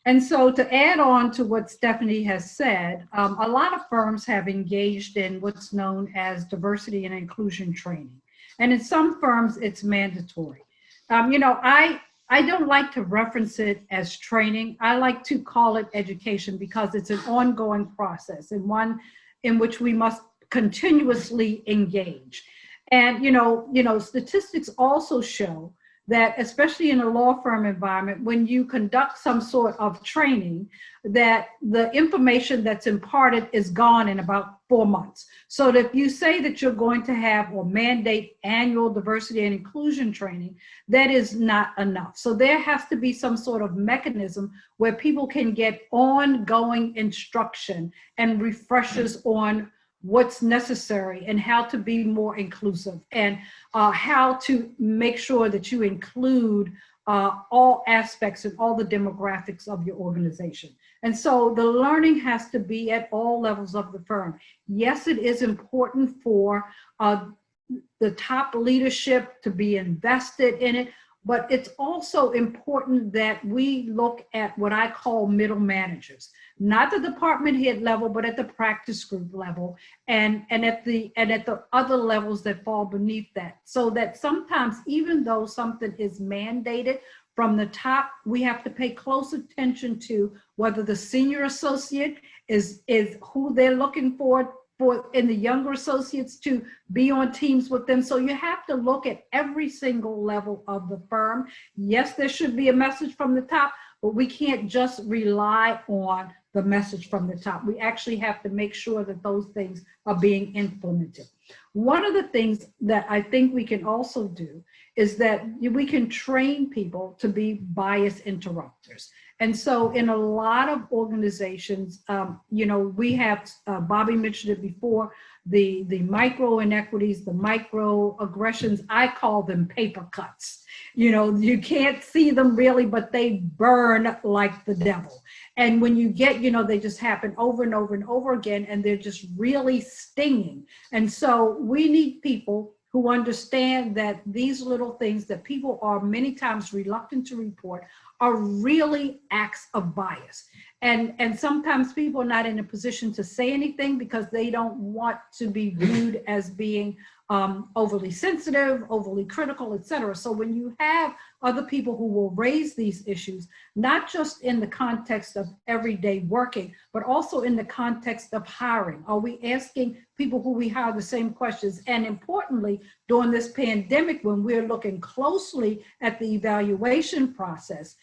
And so to add on to what Stephanie has said, a lot of firms have engaged in what's known as diversity and inclusion training. And in some firms, it's mandatory. I don't like to reference it as training. I like to call it education because it's an ongoing process and one in which we must continuously engage. And, statistics also show that, especially in a law firm environment, when you conduct some sort of training, that the information that's imparted is gone in about 4 months. So that if you say that you're going to have or mandate annual diversity and inclusion training, that is not enough. So there has to be some sort of mechanism where people can get ongoing instruction and refreshers on what's necessary and how to be more inclusive and how to make sure that you include all aspects and all the demographics of your organization. And so the learning has to be at all levels of the firm. Yes, it is important for the top leadership to be invested in it, but it's also important that we look at what I call middle managers, not the department head level, but at the practice group level and at the other levels that fall beneath that. So that sometimes, even though something is mandated from the top, we have to pay close attention to whether the senior associate is who they're looking for in the younger associates to be on teams with them. So you have to look at every single level of the firm. Yes, there should be a message from the top, but we can't just rely on the message from the top. We actually have to make sure that those things are being implemented. One of the things that I think we can also do is that we can train people to be bias interrupters. And so in a lot of organizations, we have, Bobbi mentioned it before, the micro inequities, the micro aggressions, I call them paper cuts. You can't see them really, but they burn like the devil. And when you get, they just happen over and over and over again, and they're just really stinging. And so we need people who understand that these little things that people are many times reluctant to report are really acts of bias. And sometimes people are not in a position to say anything because they don't want to be viewed as being overly sensitive, overly critical, etc. So when you have other people who will raise these issues, not just in the context of everyday working, but also in the context of hiring. Are we asking people who we hire the same questions? And importantly, during this pandemic, when we're looking closely at the evaluation process,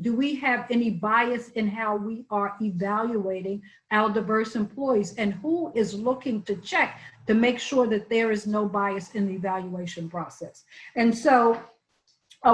do we have any bias in how we are evaluating our diverse employees, and who is looking to check to make sure that there is no bias in the evaluation process? And so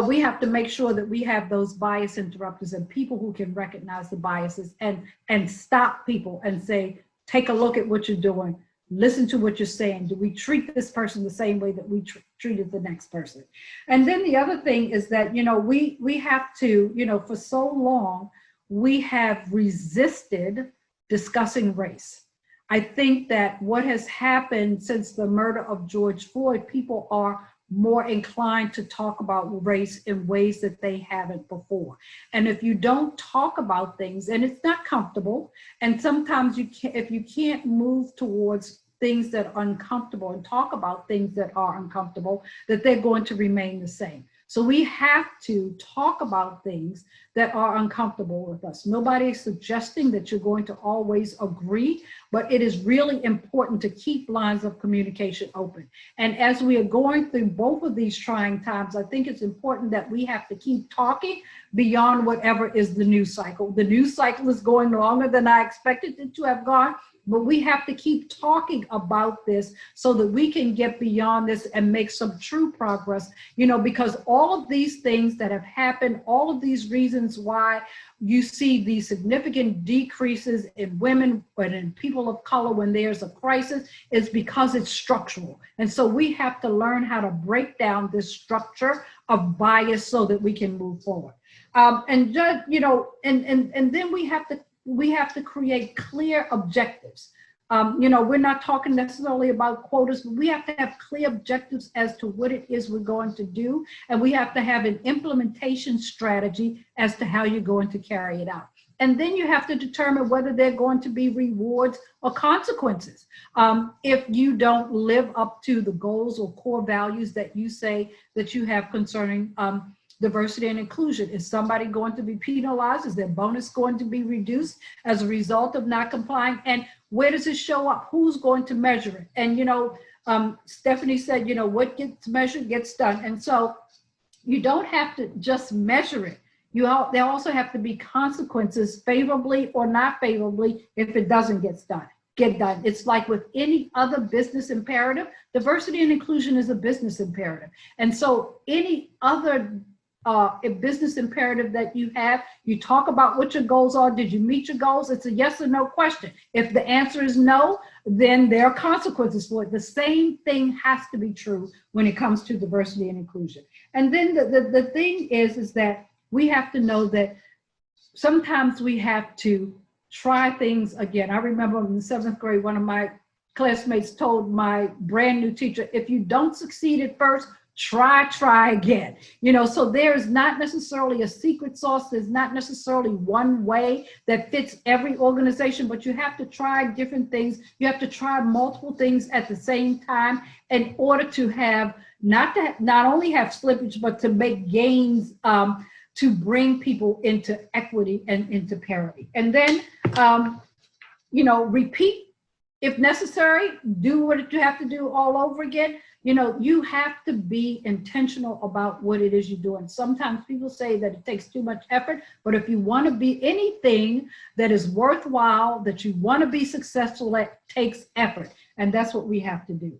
we have to make sure that we have those bias interrupters and people who can recognize the biases and stop people and say, take a look at what you're doing. Listen to what you're saying. Do we treat this person the same way that we treated the next person? And then the other thing is that, we have to, for so long, we have resisted discussing race. I think that what has happened since the murder of George Floyd, people are more inclined to talk about race in ways that they haven't before. And if you don't talk about things, and it's not comfortable, and sometimes if you can't move towards things that are uncomfortable and talk about things that are uncomfortable, that they're going to remain the same. So we have to talk about things that are uncomfortable with us. Nobody is suggesting that you're going to always agree, but it is really important to keep lines of communication open. And as we are going through both of these trying times, I think it's important that we have to keep talking beyond whatever is the news cycle. The news cycle is going longer than I expected it to have gone, but we have to keep talking about this so that we can get beyond this and make some true progress, because all of these things that have happened, all of these reasons why you see these significant decreases in women and in people of color when there's a crisis is because it's structural. And so we have to learn how to break down this structure of bias so that we can move forward. And then we have to create clear objectives. We're not talking necessarily about quotas, but we have to have clear objectives as to what it is we're going to do. And we have to have an implementation strategy as to how you're going to carry it out. And then you have to determine whether they're going to be rewards or consequences. If you don't live up to the goals or core values that you say that you have concerning diversity and inclusion, is somebody going to be penalized? Is their bonus going to be reduced as a result of not complying? And where does it show up? Who's going to measure it? And, Stephanie said, what gets measured gets done. And so you don't have to just measure it. There also have to be consequences, favorably or not favorably, if it doesn't get done. It's like with any other business imperative, diversity and inclusion is a business imperative. And so any other business imperative that you have, you talk about what your goals are. Did you meet your goals? It's a yes or no question. If the answer is no, then there are consequences for it. The same thing has to be true when it comes to diversity and inclusion. And then the thing is that we have to know that sometimes we have to try things again. I remember in the 7th grade, one of my classmates told my brand new teacher, if you don't succeed at first, try again. So there's not necessarily a secret sauce. There's not necessarily one way that fits every organization, but you have to try different things. You have to try multiple things at the same time in order to have, not only have slippage, but to make gains, to bring people into equity and into parity. And then, repeat if necessary, do what you have to do all over again. You have to be intentional about what it is you're doing. Sometimes people say that it takes too much effort, but if you want to be anything that is worthwhile, that you want to be successful at, takes effort. And that's what we have to do.